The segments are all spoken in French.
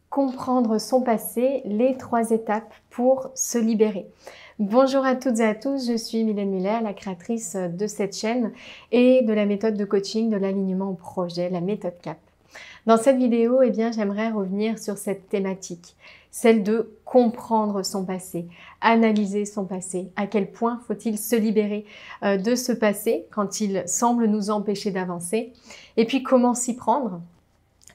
Comprendre son passé, les 3 étapes pour se libérer. Bonjour à toutes et à tous, je suis Mylène Muller, la créatrice de cette chaîne et de la méthode de coaching de l'alignement au projet, la méthode CAP. Dans cette vidéo, j'aimerais revenir sur cette thématique, celle de comprendre son passé, analyser son passé. À quel point faut-il se libérer de ce passé quand il semble nous empêcher d'avancer? Et puis comment s'y prendre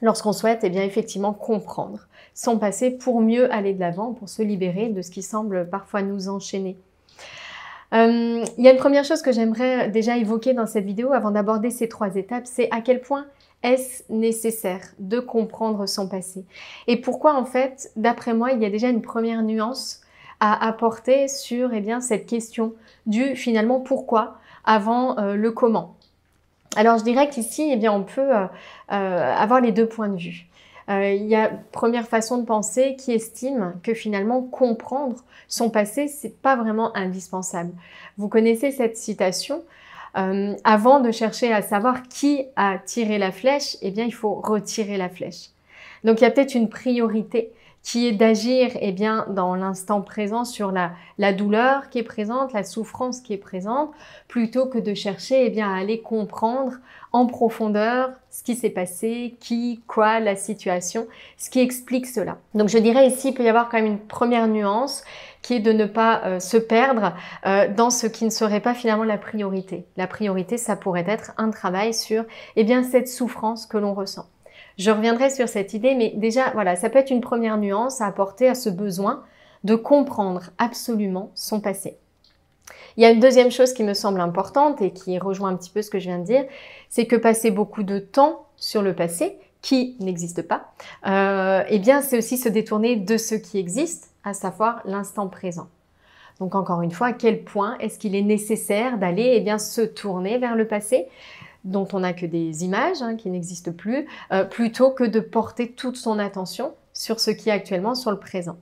lorsqu'on souhaite effectivement comprendre son passé pour mieux aller de l'avant, pour se libérer de ce qui semble parfois nous enchaîner. Il y a une première chose que j'aimerais déjà évoquer dans cette vidéo avant d'aborder ces 3 étapes, c'est à quel point est-ce nécessaire de comprendre son passé. Et pourquoi en fait, d'après moi, il y a déjà une première nuance à apporter sur cette question du finalement pourquoi avant le comment. Alors je dirais qu'ici, on peut avoir les 2 points de vue. Il y a première façon de penser qui estime que finalement comprendre son passé, c'est pas vraiment indispensable. Vous connaissez cette citation, avant de chercher à savoir qui a tiré la flèche, il faut retirer la flèche. Donc il y a peut-être une priorité qui est d'agir dans l'instant présent sur la douleur qui est présente, la souffrance qui est présente, plutôt que de chercher à aller comprendre en profondeur ce qui s'est passé, qui, quoi, la situation, ce qui explique cela. Donc je dirais ici, il peut y avoir quand même une première nuance qui est de ne pas se perdre dans ce qui ne serait pas finalement la priorité. La priorité, ça pourrait être un travail sur cette souffrance que l'on ressent. Je reviendrai sur cette idée, mais déjà, voilà, ça peut être une première nuance à apporter à ce besoin de comprendre absolument son passé. Il y a une deuxième chose qui me semble importante et qui rejoint un petit peu ce que je viens de dire, c'est que passer beaucoup de temps sur le passé, qui n'existe pas, c'est aussi se détourner de ce qui existe, à savoir l'instant présent. Donc encore une fois, à quel point est-ce qu'il est nécessaire d'aller se tourner vers le passé, dont on n'a que des images qui n'existent plus, plutôt que de porter toute son attention sur ce qui est actuellement sur le présent.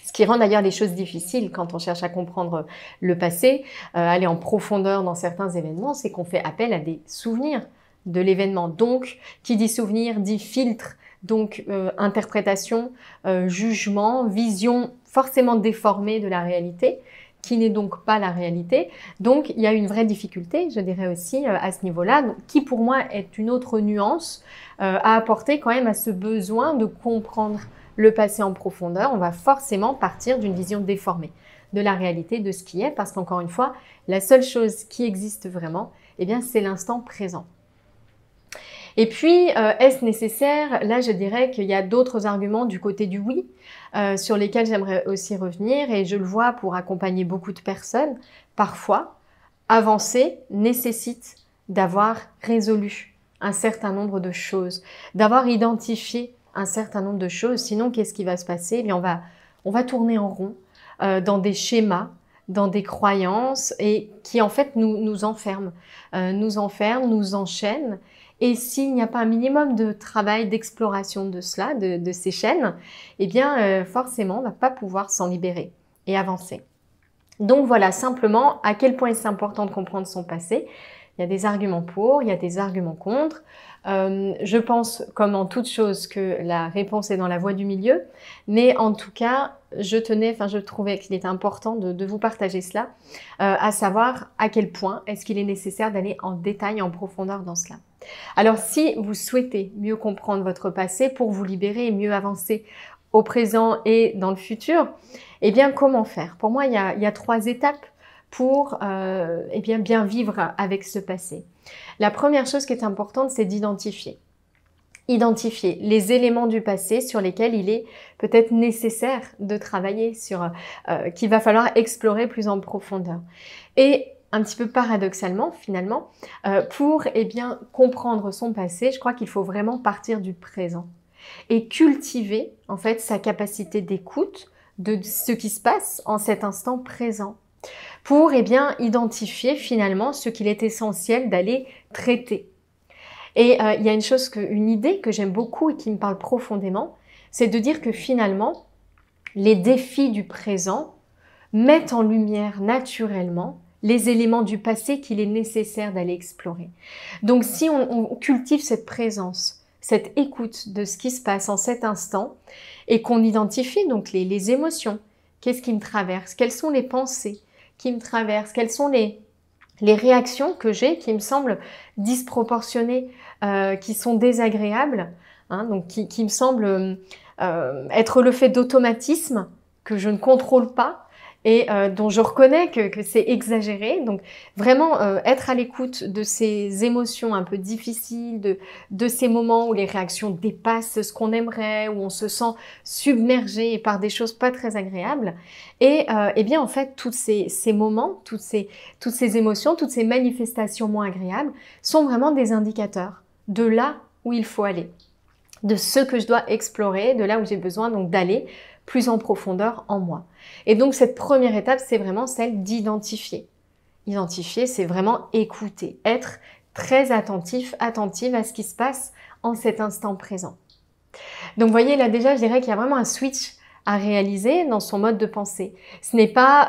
Ce qui rend d'ailleurs les choses difficiles quand on cherche à comprendre le passé, aller en profondeur dans certains événements, c'est qu'on fait appel à des souvenirs de l'événement. Donc, qui dit souvenir, dit filtre, donc interprétation, jugement, vision forcément déformée de la réalité, qui n'est donc pas la réalité. Donc, il y a une vraie difficulté, je dirais aussi, à ce niveau-là, qui pour moi est une autre nuance à apporter quand même à ce besoin de comprendre le passé en profondeur. On va forcément partir d'une vision déformée de la réalité, de ce qui est, parce qu'encore une fois, la seule chose qui existe vraiment, c'est l'instant présent. Et puis, est-ce nécessaire? Là, je dirais qu'il y a d'autres arguments du côté du oui, sur lesquels j'aimerais aussi revenir, et je le vois pour accompagner beaucoup de personnes. Parfois, avancer nécessite d'avoir résolu un certain nombre de choses, d'avoir identifié un certain nombre de choses. Sinon, qu'est-ce qui va se passer? On va tourner en rond dans des schémas, dans des croyances, et qui en fait nous enferment, nous enchaînent. Et s'il n'y a pas un minimum de travail d'exploration de cela, de ces chaînes, forcément, on ne va pas pouvoir s'en libérer et avancer. Donc voilà, simplement, à quel point c'est important de comprendre son passé. Il y a des arguments pour, il y a des arguments contre. Je pense, comme en toute chose, que la réponse est dans la voie du milieu. Mais en tout cas, je trouvais qu'il était important de vous partager cela, à savoir à quel point est-ce qu'il est nécessaire d'aller en détail, en profondeur dans cela. Alors, si vous souhaitez mieux comprendre votre passé pour vous libérer et mieux avancer au présent et dans le futur, comment faire? Pour moi, il y a 3 étapes pour bien vivre avec ce passé. La première chose qui est importante, c'est d'identifier. Identifier les éléments du passé sur lesquels il est peut-être nécessaire de travailler, qu'il va falloir explorer plus en profondeur. Et un petit peu paradoxalement, finalement, pour comprendre son passé, je crois qu'il faut vraiment partir du présent et cultiver en fait sa capacité d'écoute de ce qui se passe en cet instant présent, pour identifier finalement ce qu'il est essentiel d'aller traiter. Et il y a une idée que j'aime beaucoup et qui me parle profondément, c'est de dire que finalement, les défis du présent mettent en lumière naturellement les éléments du passé qu'il est nécessaire d'aller explorer. Donc si on cultive cette présence, cette écoute de ce qui se passe en cet instant et qu'on identifie donc les émotions, qu'est-ce qui me traverse, quelles sont les pensées qui me traversent, quelles sont les réactions que j'ai qui me semblent disproportionnées, qui sont désagréables, hein, donc qui me semblent être le fait d'automatismes que je ne contrôle pas et dont je reconnais que c'est exagéré. Donc vraiment être à l'écoute de ces émotions un peu difficiles, de ces moments où les réactions dépassent ce qu'on aimerait, où on se sent submergé par des choses pas très agréables. Et bien en fait, tous ces moments, toutes ces émotions, toutes ces manifestations moins agréables sont vraiment des indicateurs de là où il faut aller, de ce que je dois explorer, de là où j'ai besoin donc d'aller plus en profondeur en moi. Et donc cette première étape, c'est vraiment celle d'identifier. Identifier, c'est vraiment écouter, être très attentif, attentive à ce qui se passe en cet instant présent. Donc vous voyez, là déjà, je dirais qu'il y a vraiment un switch à réaliser dans son mode de pensée. Ce n'est pas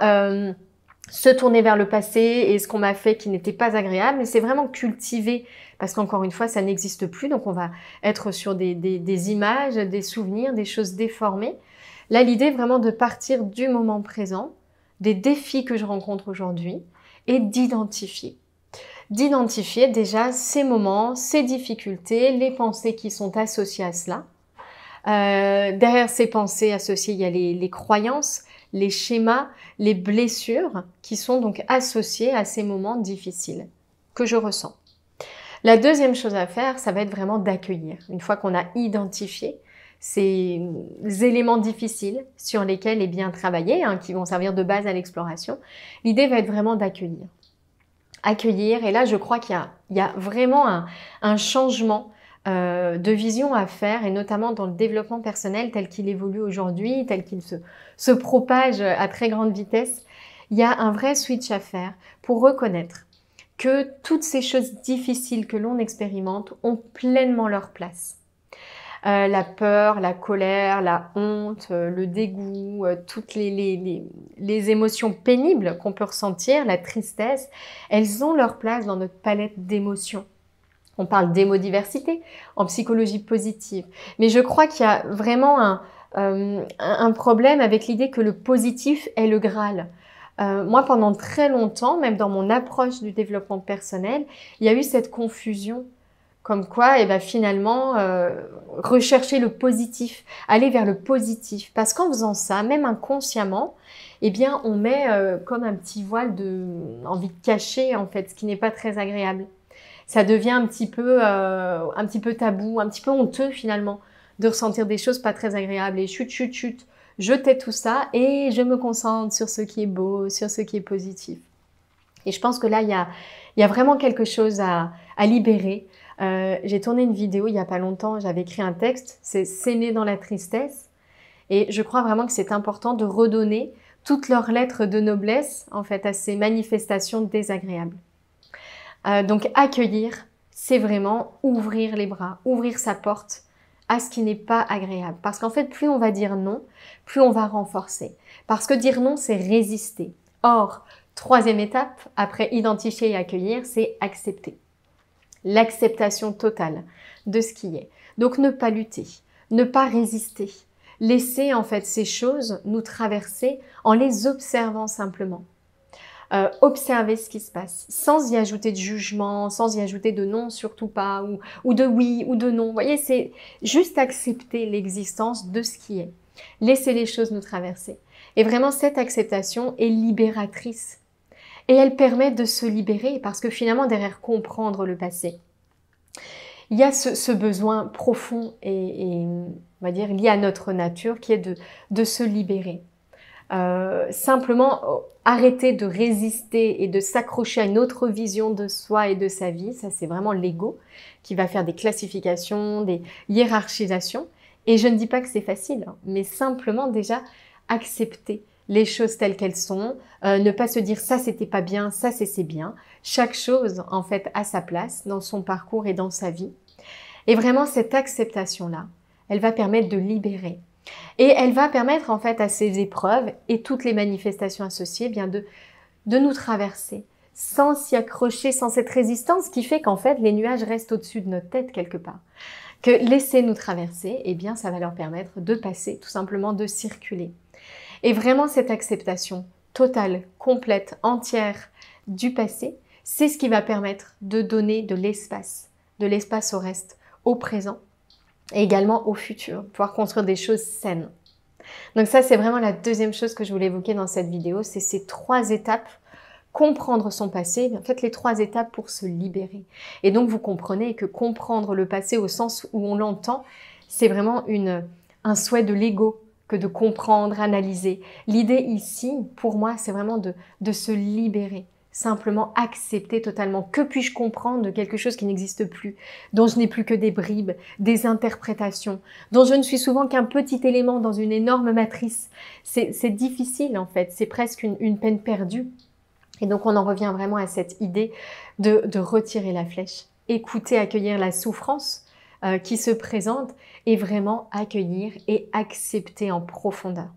se tourner vers le passé et ce qu'on m'a fait qui n'était pas agréable, mais c'est vraiment cultiver, parce qu'encore une fois, ça n'existe plus, donc on va être sur des images, des souvenirs, des choses déformées. Là, l'idée est vraiment de partir du moment présent, des défis que je rencontre aujourd'hui, et d'identifier. D'identifier déjà ces moments, ces difficultés, les pensées qui sont associées à cela. Derrière ces pensées associées, il y a les croyances, les schémas, les blessures qui sont donc associées à ces moments difficiles que je ressens. La deuxième chose à faire, ça va être vraiment d'accueillir. Une fois qu'on a identifié ces éléments difficiles sur lesquels est bien travailler, hein, qui vont servir de base à l'exploration, l'idée va être vraiment d'accueillir. Accueillir, et là je crois qu'il y a vraiment un changement de vision à faire, et notamment dans le développement personnel tel qu'il évolue aujourd'hui, tel qu'il se propage à très grande vitesse. Il y a un vrai switch à faire pour reconnaître que toutes ces choses difficiles que l'on expérimente ont pleinement leur place. La peur, la colère, la honte, le dégoût, toutes les émotions pénibles qu'on peut ressentir, la tristesse, elles ont leur place dans notre palette d'émotions. On parle d'émodiversité en psychologie positive. Mais je crois qu'il y a vraiment un problème avec l'idée que le positif est le Graal. Moi, pendant très longtemps, même dans mon approche du développement personnel, il y a eu cette confusion. Comme quoi, finalement, rechercher le positif, aller vers le positif. Parce qu'en faisant ça, même inconsciemment, on met comme un petit voile envie de cacher, en fait, ce qui n'est pas très agréable. Ça devient un petit peu tabou, un petit peu honteux, finalement, de ressentir des choses pas très agréables. Et chut, chut, chut, je tais tout ça et je me concentre sur ce qui est beau, sur ce qui est positif. Et je pense que là, il y a vraiment quelque chose à libérer. J'ai tourné une vidéo il n'y a pas longtemps, j'avais écrit un texte, c'est « S'aimer dans la tristesse ». Et je crois vraiment que c'est important de redonner toutes leurs lettres de noblesse, en fait, à ces manifestations désagréables. Donc accueillir, c'est vraiment ouvrir les bras, ouvrir sa porte à ce qui n'est pas agréable. Parce qu'en fait, plus on va dire non, plus on va renforcer. Parce que dire non, c'est résister. Or, troisième étape, après identifier et accueillir, c'est accepter. L'acceptation totale de ce qui est. Donc ne pas lutter, ne pas résister. Laisser en fait ces choses nous traverser en les observant simplement. Observer ce qui se passe, sans y ajouter de jugement, sans y ajouter de non, surtout pas, ou de oui, ou de non. Vous voyez, c'est juste accepter l'existence de ce qui est. Laisser les choses nous traverser. Et vraiment, cette acceptation est libératrice. Et elle permet de se libérer, parce que finalement, derrière comprendre le passé, il y a ce besoin profond et on va dire lié à notre nature qui est de se libérer. Simplement arrêter de résister et de s'accrocher à une autre vision de soi et de sa vie, ça c'est vraiment l'ego qui va faire des classifications, des hiérarchisations. Et je ne dis pas que c'est facile, hein, mais simplement déjà accepter les choses telles qu'elles sont, ne pas se dire ça c'était pas bien, ça c'est bien. Chaque chose en fait a sa place dans son parcours et dans sa vie. Et vraiment cette acceptation-là, elle va permettre de libérer. Et elle va permettre en fait à ces épreuves et toutes les manifestations associées eh bien de nous traverser sans s'y accrocher, sans cette résistance qui fait qu'en fait les nuages restent au-dessus de notre tête quelque part. Que laisser nous traverser, eh bien ça va leur permettre de passer, tout simplement de circuler. Et vraiment cette acceptation totale, complète, entière du passé, c'est ce qui va permettre de donner de l'espace au reste, au présent et également au futur, pouvoir construire des choses saines. Donc ça, c'est vraiment la deuxième chose que je voulais évoquer dans cette vidéo, c'est ces 3 étapes. Comprendre son passé, en fait les 3 étapes pour se libérer. Et donc vous comprenez que comprendre le passé au sens où on l'entend, c'est vraiment un souhait de l'ego que de comprendre, analyser. L'idée ici, pour moi, c'est vraiment de se libérer. Simplement accepter totalement. Que puis-je comprendre de quelque chose qui n'existe plus, dont je n'ai plus que des bribes, des interprétations, dont je ne suis souvent qu'un petit élément dans une énorme matrice. C'est difficile en fait, c'est presque une peine perdue. Et donc on en revient vraiment à cette idée de retirer la flèche, écouter, accueillir la souffrance qui se présente et vraiment accueillir et accepter en profondeur.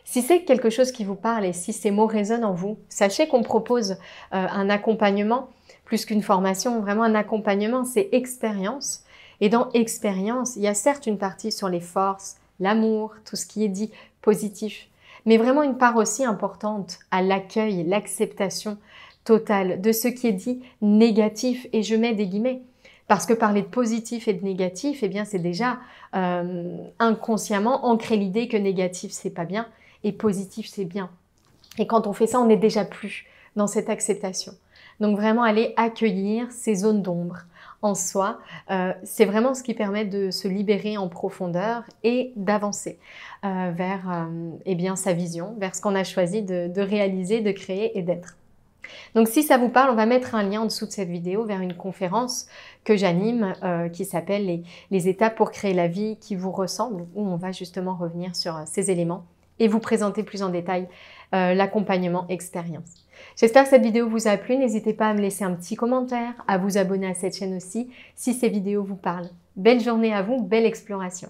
Si c'est quelque chose qui vous parle et si ces mots résonnent en vous, sachez qu'on propose un accompagnement, plus qu'une formation, vraiment un accompagnement, c'est expérience. Et dans expérience, il y a certes une partie sur les forces, l'amour, tout ce qui est dit positif, mais vraiment une part aussi importante à l'accueil, l'acceptation totale de ce qui est dit négatif, et je mets des guillemets, parce que parler de positif et de négatif, eh bien c'est déjà inconsciemment ancrer l'idée que négatif c'est pas bien et positif c'est bien. Et quand on fait ça, on n'est déjà plus dans cette acceptation. Donc vraiment aller accueillir ces zones d'ombre en soi, c'est vraiment ce qui permet de se libérer en profondeur et d'avancer vers eh bien, sa vision, vers ce qu'on a choisi de réaliser, de créer et d'être. Donc si ça vous parle, on va mettre un lien en dessous de cette vidéo vers une conférence que j'anime qui s'appelle les étapes pour créer la vie qui vous ressemble, où on va justement revenir sur ces éléments et vous présenter plus en détail l'accompagnement expérience. J'espère que cette vidéo vous a plu. N'hésitez pas à me laisser un petit commentaire, à vous abonner à cette chaîne aussi si ces vidéos vous parlent. Belle journée à vous, belle exploration.